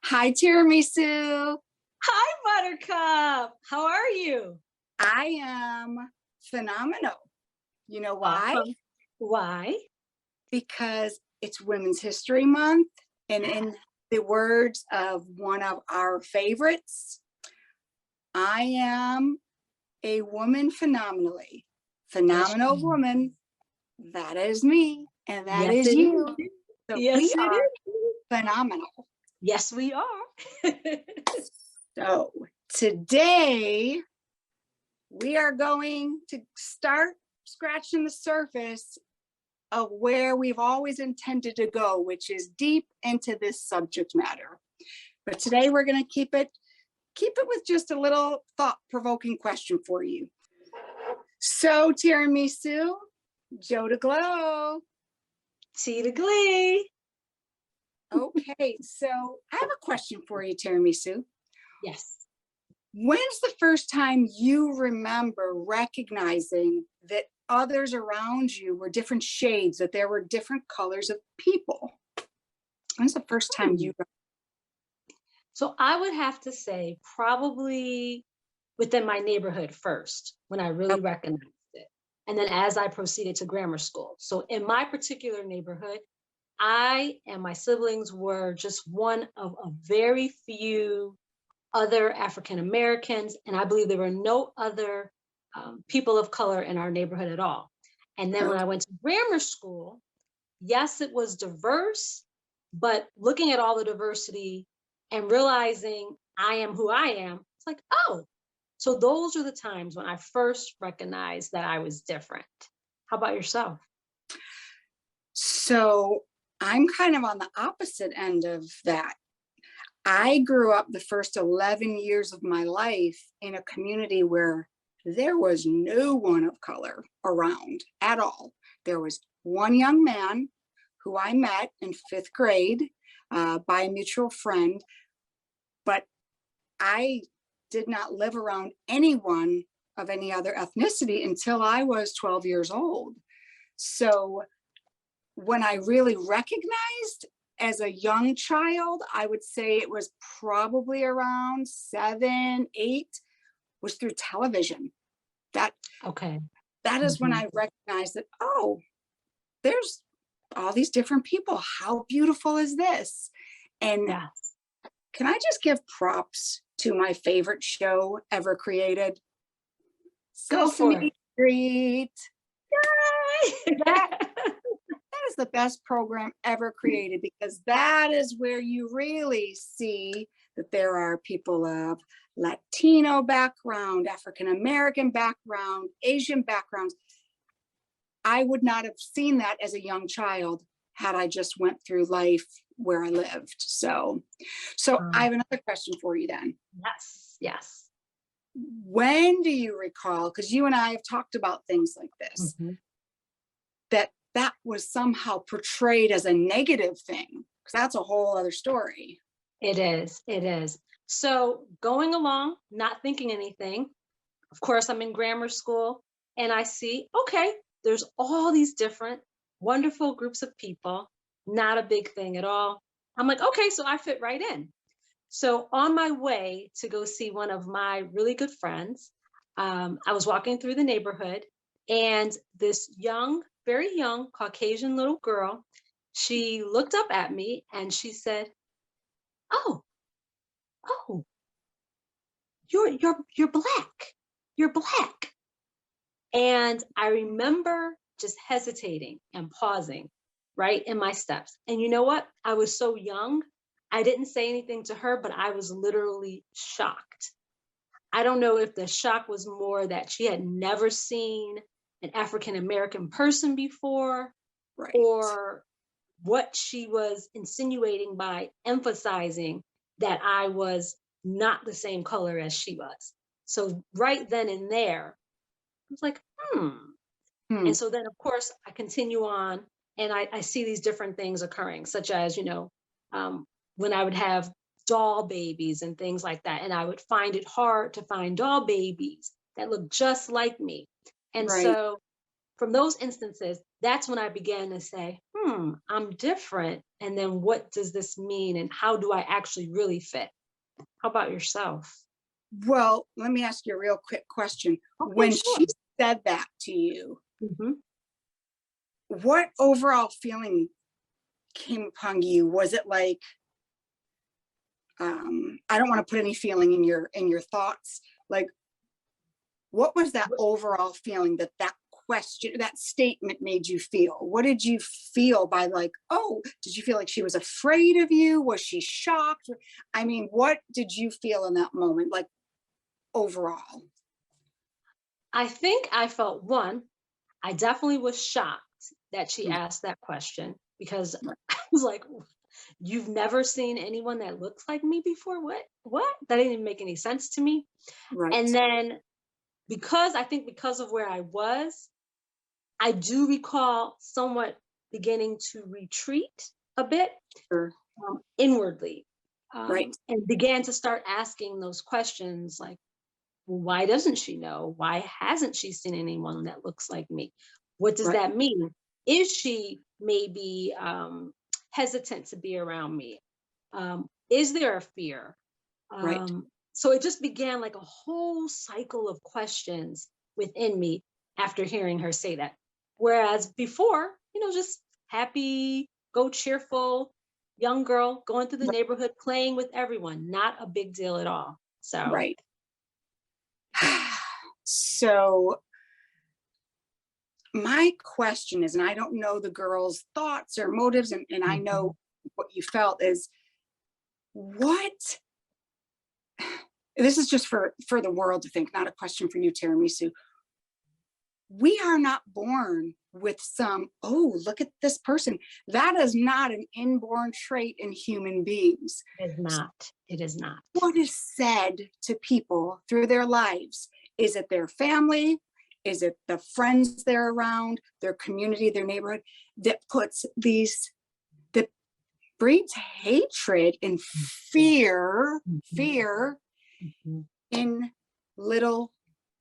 Hi, Tiramisu. Hi, Buttercup. How are you? I am phenomenal. You know why? Awesome. Why? Because it's Women's History Month, and in the words of one of our favorites, I am a woman phenomenally. Yes, Phenomenal you woman. That is me, and that Yes, is it you. is. So we Yes, it are is. phenomenal. Yes, we are. So today we are going to start scratching the surface of where we've always intended to go, which is deep into this subject matter. But today we're going to keep it with just a little thought-provoking question for you. So, Tiramisu, Joe to Glow. See the glee. Okay, so I have a question for you, Tiramisu. Yes. When's the first time you remember recognizing that others around you were different shades, that there were different colors of people? When's the first time Hmm. you? So I would have to say probably within my neighborhood first, when I really recognized it. And then as I proceeded to grammar school. So in my particular neighborhood, I and my siblings were just one of a very few other African Americans, and I believe there were no other people of color in our neighborhood at all. And then when I Okay. went to grammar school, yes, it was diverse, but looking at all the diversity and realizing I am who I am, it's like, oh, so those are the times when I first recognized that I was different. How about yourself? So I'm kind of on the opposite end of that. I grew up the first 11 years of my life in a community where there was no one of color around at all. There was one young man who I met in fifth grade by a mutual friend, but I did not live around anyone of any other ethnicity until I was 12 years old. So when I really recognized as a young child, I would say it was probably around 7, 8, was through television. That Okay. that is when Mhm. I recognized that, oh, there's all these different people. How beautiful is this? And Yeah. can I just give props to my favorite show ever created? Go for it. Sesame Street. That Yay! that is the best program ever created because that is where you really see that there are people of Latino background, African American background, Asian backgrounds. I would not have seen that as a young child had I just went through life where I lived. So I Um, have another question for you then. yes, yes. When do you recall, because you and I have talked about things like this, Mhm. that was somehow portrayed as a negative thing? Because that's a whole other story. It is. It is. So going along, not thinking anything. Of course, I'm in grammar school and I see, okay, there's all these different wonderful groups of people, not a big thing at all. I'm like, okay, so I fit right in. So on my way to go see one of my really good friends, I was walking through the neighborhood and this young, very young Caucasian little girl, she looked up at me and she said, "Oh, oh, you're black. You're black." And I remember just hesitating and pausing right in my steps. And you know what? I was so young. I didn't say anything to her, but I was literally shocked. I don't know if the shock was more that she had never seen an African American person before Right. or what she was insinuating by emphasizing that I was not the same color as she was. So right then and there, I was like, hmm. Hmm. And so then, of course, I continue on and I see these different things occurring, such as, um, when I would have doll babies and things like that. And I would find it hard to find doll babies that look just like me. And Right. so from those instances, that's when I began to say, I'm different And then what does this mean? And how do I actually really fit? How about yourself? Well, let me ask you a real quick question. Okay, When sure. she said that to you, Hmm. what overall feeling came upon you? Was it like, I don't want to put any feeling in your thoughts. Like, what was that overall feeling that that question, that statement made you feel? What did you feel by like, oh, did you feel like she was afraid of you? Was she shocked? I mean, what did you feel in that moment? Like overall? I think I felt one, I definitely was shocked that she Mm, asked that question because right, I was like, you've never seen anyone that looks like me before? What? What? That didn't even make any sense to me. right, And then because I think because of where I was, I do recall somewhat beginning to retreat a bit sure, inwardly, right, and began to start asking those questions like, well, why doesn't she know? Why hasn't she seen anyone that looks like me? What does right, that mean? Is she maybe hesitant to be around me? Is there a fear? right. So it just began like a whole cycle of questions within me after hearing her say that. Whereas before, just happy, go cheerful, young girl going through the Right. neighborhood, playing with everyone, not a big deal at all. So, Right. So my question is, and I don't know the girl's thoughts or motives, and I know mhm. what you felt is what this is just for the world to think, not a question for you, Tiramisu. We are not born with some, oh, look at this person. That is not an inborn trait in human beings. It is not. It is not. What is said to people through their lives? Is it their family? Is it the friends they're around, their community, their neighborhood that puts these, that breeds hatred and Mhm, fear mhm. in little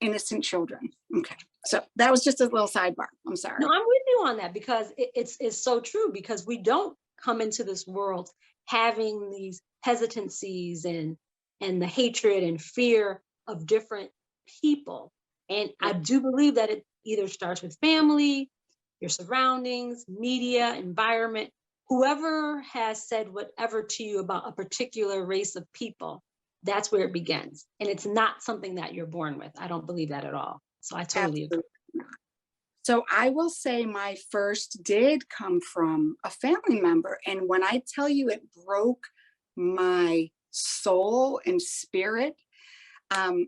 innocent children? Okay. So that was just a little sidebar. I'm No, sorry. I'm with you on that because it's so true because we don't come into this world having these hesitancies and the hatred and fear of different people. And I Right. do believe that it either starts with family, your surroundings, media, environment, whoever has said whatever to you about a particular race of people, that's where it begins. And it's not something that you're born with. I don't believe that at all. So I totally agree. Absolutely. So I will say my first did come from a family member. And when I tell you it broke my soul and spirit, um,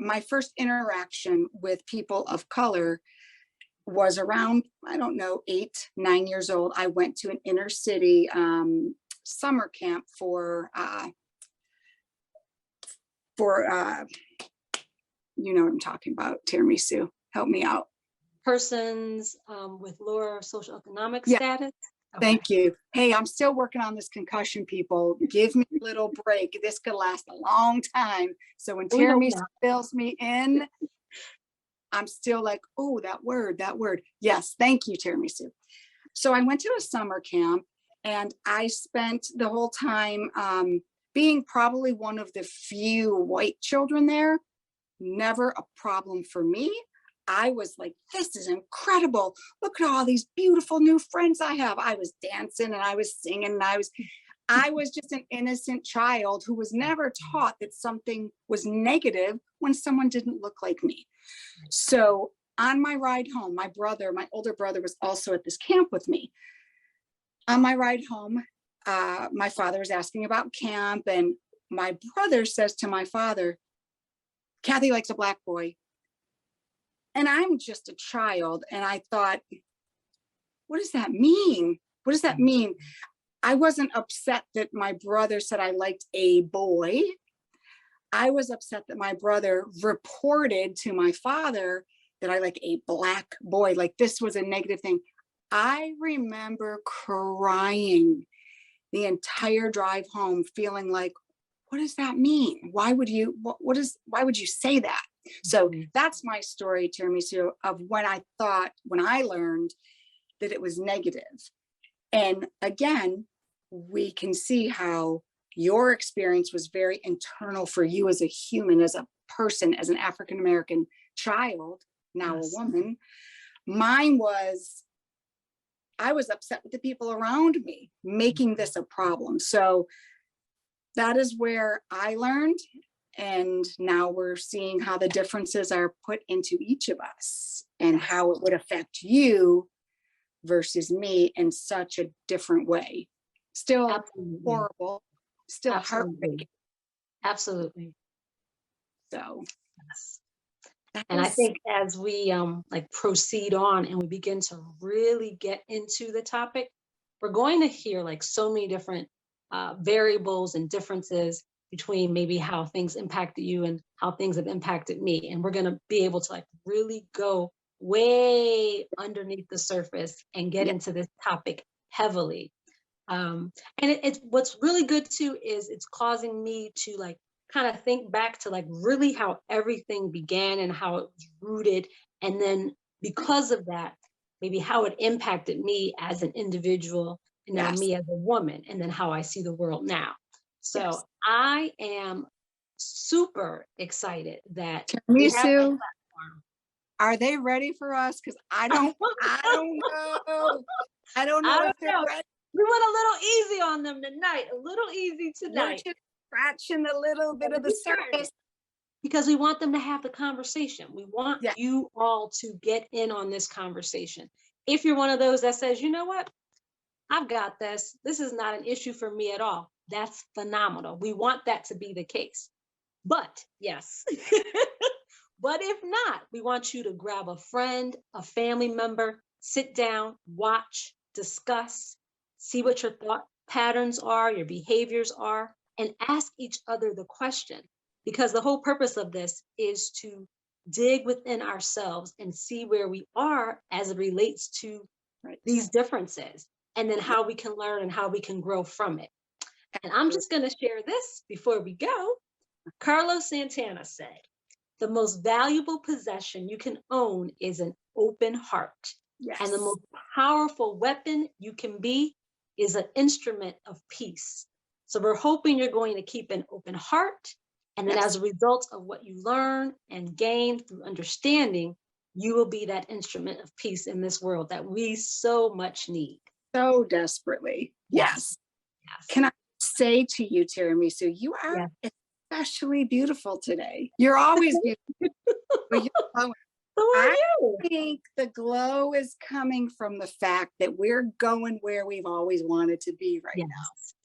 my first interaction with people of color was around, I don't know, 8, 9 years old. I went to an inner city summer camp for you know what I'm talking about, tiramisu. Help me out. Persons with lower socioeconomic Yeah, status? Okay. thank you. Hey, I'm still working on this concussion, people. Give me a little break. This could last a long time. So when We hope tiramisu not. fills me in, I'm still like, oh, that word, that word. Yes, thank you, tiramisu. So I went to a summer camp and I spent the whole time being probably one of the few white children there. Never a problem for me. I was like, this is incredible. Look at all these beautiful new friends I have. I was dancing and I was singing and I was just an innocent child who was never taught that something was negative when someone didn't look like me. So on my ride home, my older brother was also at this camp with me. On my ride home, my father was asking about camp, and my brother says to my father, Kathy likes a black boy. And I'm just a child. And I thought, what does that mean? What does that mean? I wasn't upset that my brother said I liked a boy. I was upset that my brother reported to my father that I like a black boy. Like this was a negative thing. I remember crying the entire drive home, feeling like, what does that mean? Why would you, why would you say that? So Mhm. that's my story, tiramisu, of when I learned that it was negative. And again, we can see how your experience was very internal for you as a human, as a person, as an African American child, now a Yes. woman. Mine was, I was upset with the people around me making this a problem. So that is where I learned. And now we're seeing how the differences are put into each of us and Yes. how it would affect you versus me in such a different way. Still Absolutely. horrible, still Absolutely. heartbreaking. Absolutely. So Yes. that And I was, think as we like proceed on and we begin to really get into the topic, we're going to hear like so many different variables and differences between maybe how things impacted you and how things have impacted me. And we're going to be able to like really go way underneath the surface and get yeah, into this topic heavily. And it's what's really good too is it's causing me to like kind of think back to like really how everything began and how it was rooted, and then because of that, maybe how it impacted me as an individual and now yes, me as a woman, and then how I see the world now. yes. So I am super excited that we have this Tiramisu, platform. are they ready for us? Because I don't know. I don't I know if don't they're know. ready. We went a little easy on them tonight, a little easy We're tonight. just scratching a little bit of the We started surface. because we want them to have the conversation. We want Yeah, you all to get in on this conversation. If you're one of those that says, you know what, I've got this. This is not an issue for me at all. That's phenomenal. We want that to be the case. But yes, but if not, we want you to grab a friend, a family member, sit down, watch, discuss, see what your thought patterns are, your behaviors are, and ask each other the question. Because the whole purpose of this is to dig within ourselves and see where we are as it relates to right. these differences, and then Yeah, how we can learn and how we can grow from it. And I'm absolutely. just going to share this before we go. Carlos Santana said, the most valuable possession you can own is an open heart. And the Yes. most powerful weapon you can be is an instrument of peace. So we're hoping you're going to keep an open heart. And then Yes. as a result of what you learn and gain through understanding, you will be that instrument of peace in this world that we so much need. So desperately. Yes, Yes. yes, Can I say to you, Tiramisu, you are yes. especially beautiful today. You're always beautiful, but you're glowing. So are I you? think the glow is coming from the fact that we're going where we've always wanted to be right Yes,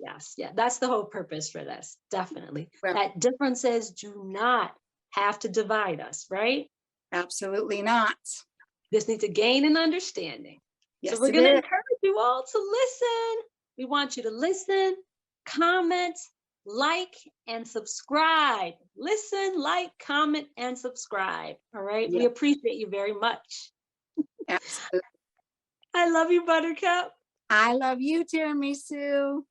now. yes, yeah. That's the whole purpose for this, definitely. Well, That differences do not have to divide us, right? absolutely not. Just need to gain an understanding. So Yes, we're it going to is. encourage you all to listen. We want you to listen, comment, like, and subscribe. Listen, like, comment, and subscribe. All right. Yeah, We appreciate you very much. absolutely. I love you, Buttercup. I love you, Tiramisu.